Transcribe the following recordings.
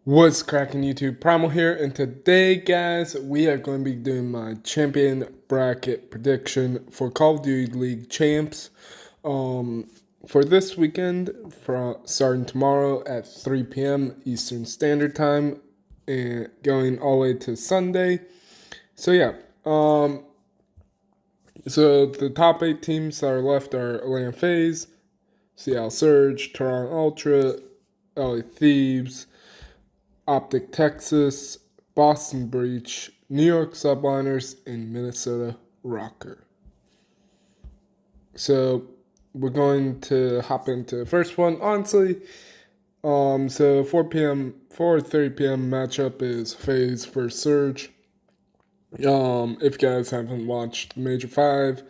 What's cracking YouTube? Primal here, and today, guys, we are going to be doing my champion bracket prediction for Call of Duty League Champs for this weekend, starting tomorrow at 3 p.m. Eastern Standard Time and going all the way to Sunday. So, yeah, so the top 8 teams that are left are Atlanta FaZe, Seattle Surge, Toronto Ultra, LA Thieves, Optic Texas, Boston Breach, New York Subliners, and Minnesota Rocker. So we're going to hop into the first one. Honestly, so 4:30 p.m. matchup is FaZe versus Surge. If you guys haven't watched Major 5,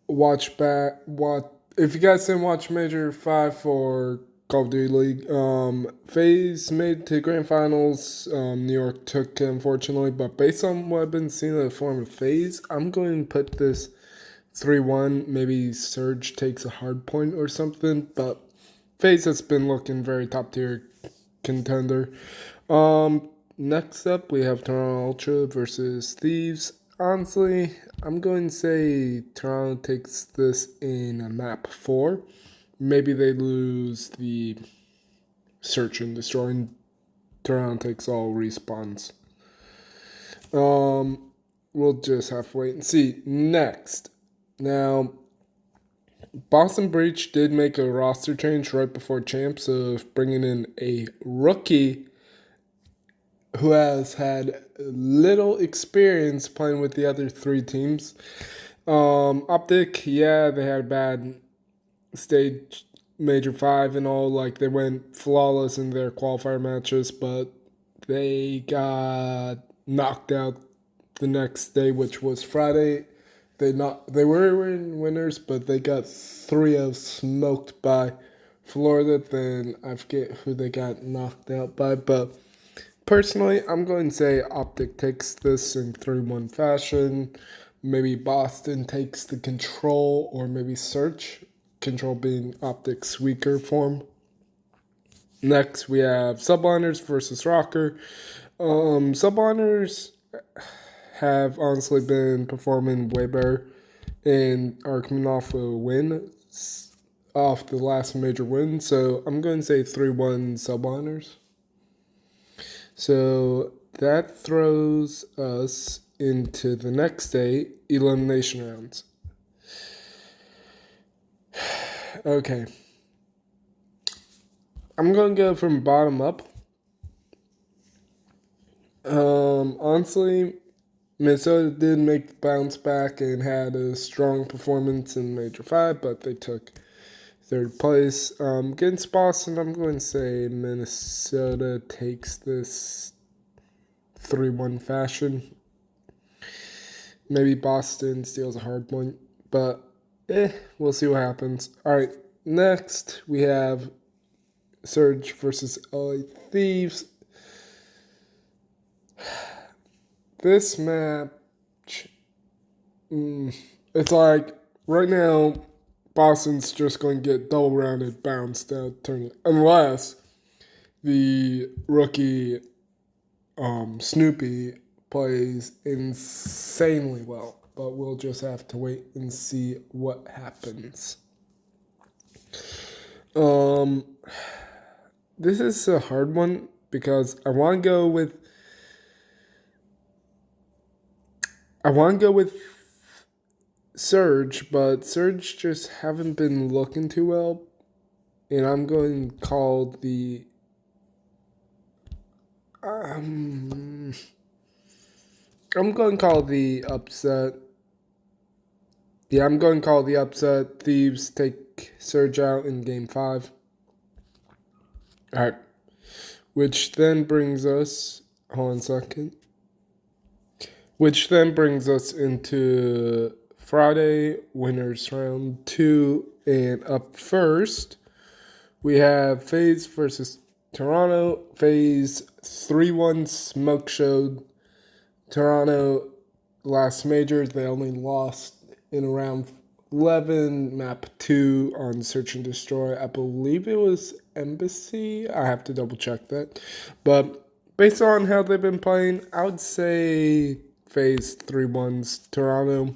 watch back. If you guys didn't watch Major 5 for Call of Duty League, FaZe made it to grand finals. New York took it, unfortunately, but based on what I've been seeing in the form of FaZe, I'm going to put this 3-1. Maybe Surge takes a hard point or something, but FaZe has been looking very top tier contender. Next up, we have Toronto Ultra versus Thieves. Honestly, I'm going to say Toronto takes this in a map 4. Maybe they lose the search and destroy, and Toronto takes all respawns. We'll just have to wait and see. Next. Now, Boston Breach did make a roster change right before Champs of bringing in a rookie who has had little experience playing with the other 3 teams. Optic, yeah, they had bad stage Major 5 and all. Like, they went flawless in their qualifier matches, but they got knocked out the next day, which was Friday. They were winners, but they got 3-0 smoked by Florida. Then I forget who they got knocked out by, but personally, I'm going to say Optic takes this in 3-1 fashion. Maybe Boston takes the control, or maybe Search. Control being Optic's weaker form. Next, we have Subliners versus Rocker. Subliners have honestly been performing way better and are coming off a win, off the last major win. So I'm going to say 3-1 Subliners. So that throws us into the next day, elimination rounds. Okay. I'm going to go from bottom up. Honestly, Minnesota did make the bounce back and had a strong performance in Major 5, but they took 3rd place. Against Boston, I'm going to say Minnesota takes this 3-1 fashion. Maybe Boston steals a hard point, but we'll see what happens. All right, next we have Surge versus LA Thieves. This match, it's like right now, Boston's just going to get double rounded, bounced out, turn it, unless the rookie Snoopy plays insanely well. But we'll just have to wait and see what happens. This is a hard one because I want to go with Surge, but Surge just haven't been looking too well, and I'm going to call the I'm going to call the upset. Yeah, I'm going to call the upset. Thieves take Surge out in Game 5. All right. Which then brings us... Hold on a second. Which then brings us into Friday, winners round 2. And up first, we have FaZe versus Toronto. FaZe 3-1 smoke showed Toronto last major. They only lost in round 11, map 2 on Search and Destroy. I believe it was Embassy. I have to double check that. But based on how they've been playing, I would say phase 3-1's Toronto.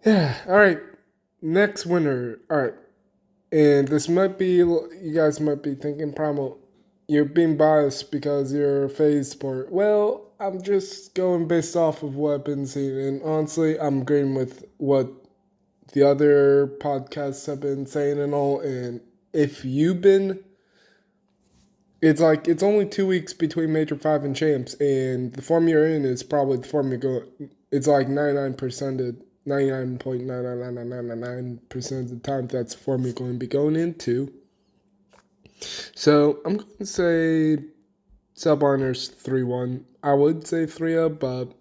Yeah, all right. Next winner. All right. And this might be, you guys might be thinking, Primal, you're being biased because you're a phase sport. Well, I'm just going based off of what I've been seeing. And honestly, I'm agreeing with what the other podcasts have been saying and all. And if you've been, it's like it's only 2 weeks between Major 5 and Champs. And the form you're in is probably the form you go. It's like 99.99999% of the time that's the form you're going to be going into. So I'm going to say Subliners 3-1. I would say 3-0, but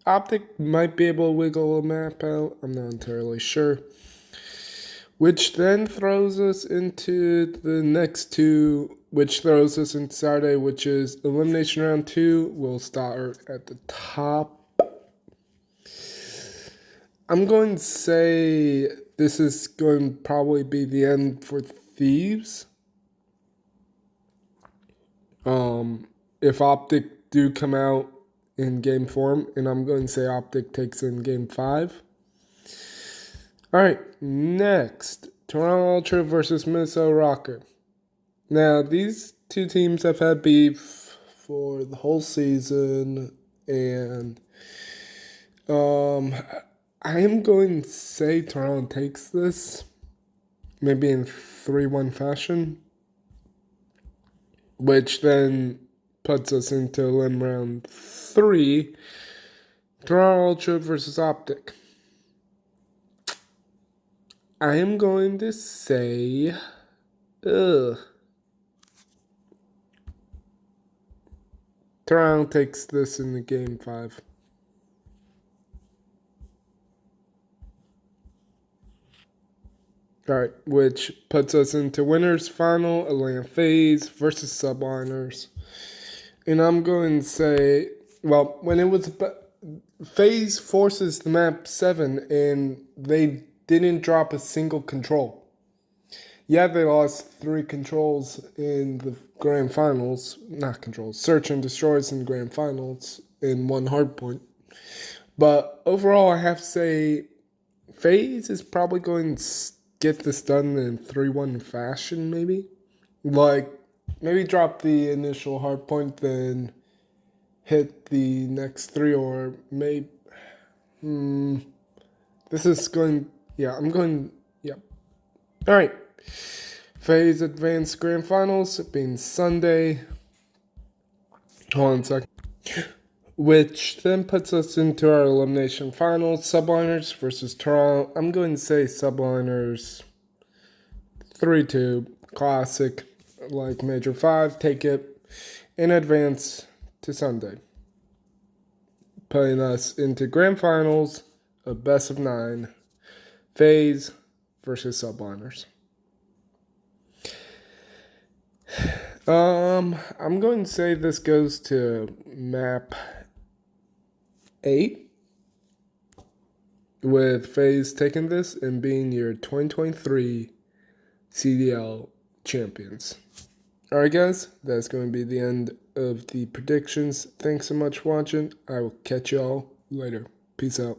Optic might be able to wiggle a map out. I'm not entirely sure. Which then throws us into the next two, which throws us into Saturday, which is Elimination Round 2. We'll start at the top. I'm going to say this is going to probably be the end for Thieves. If Optic do come out in game form, and I'm going to say Optic takes in game 5. All right, next, Toronto Ultra versus Minnesota Rocker. Now, these two teams have had beef for the whole season, and I am going to say Toronto takes this, maybe in 3-1 fashion, which then puts us into Lim Round 3, Toronto Ultra versus Optic. I am going to say, Toronto takes this in the game 5. All right, which puts us into winners final, Atlanta FaZe versus Subliners. And I'm going to say, well, when it was FaZe forces the map 7 and they didn't drop a single control. Yeah, they lost 3 controls in the grand finals, not controls, search and destroys in the grand finals in 1 hardpoint. But overall, I have to say, FaZe is probably going to get this done in 3-1 fashion, maybe. Like, maybe drop the initial hard point, then hit the next 3, or maybe. This is going. Yeah, I'm going. Yeah. All right. FaZe Advanced Grand Finals being Sunday. Hold on a second. Which then puts us into our elimination finals. Subliners versus Toronto. I'm going to say Subliners 3-2. Classic. Like Major 5. Take it in advance to Sunday. Putting us into grand finals of best of 9. FaZe versus Subliners. I'm going to say this goes to map 8, with FaZe taking this and being your 2023 CDL champions. Alright guys, that's going to be the end of the predictions. Thanks so much for watching. I will catch y'all later. Peace out.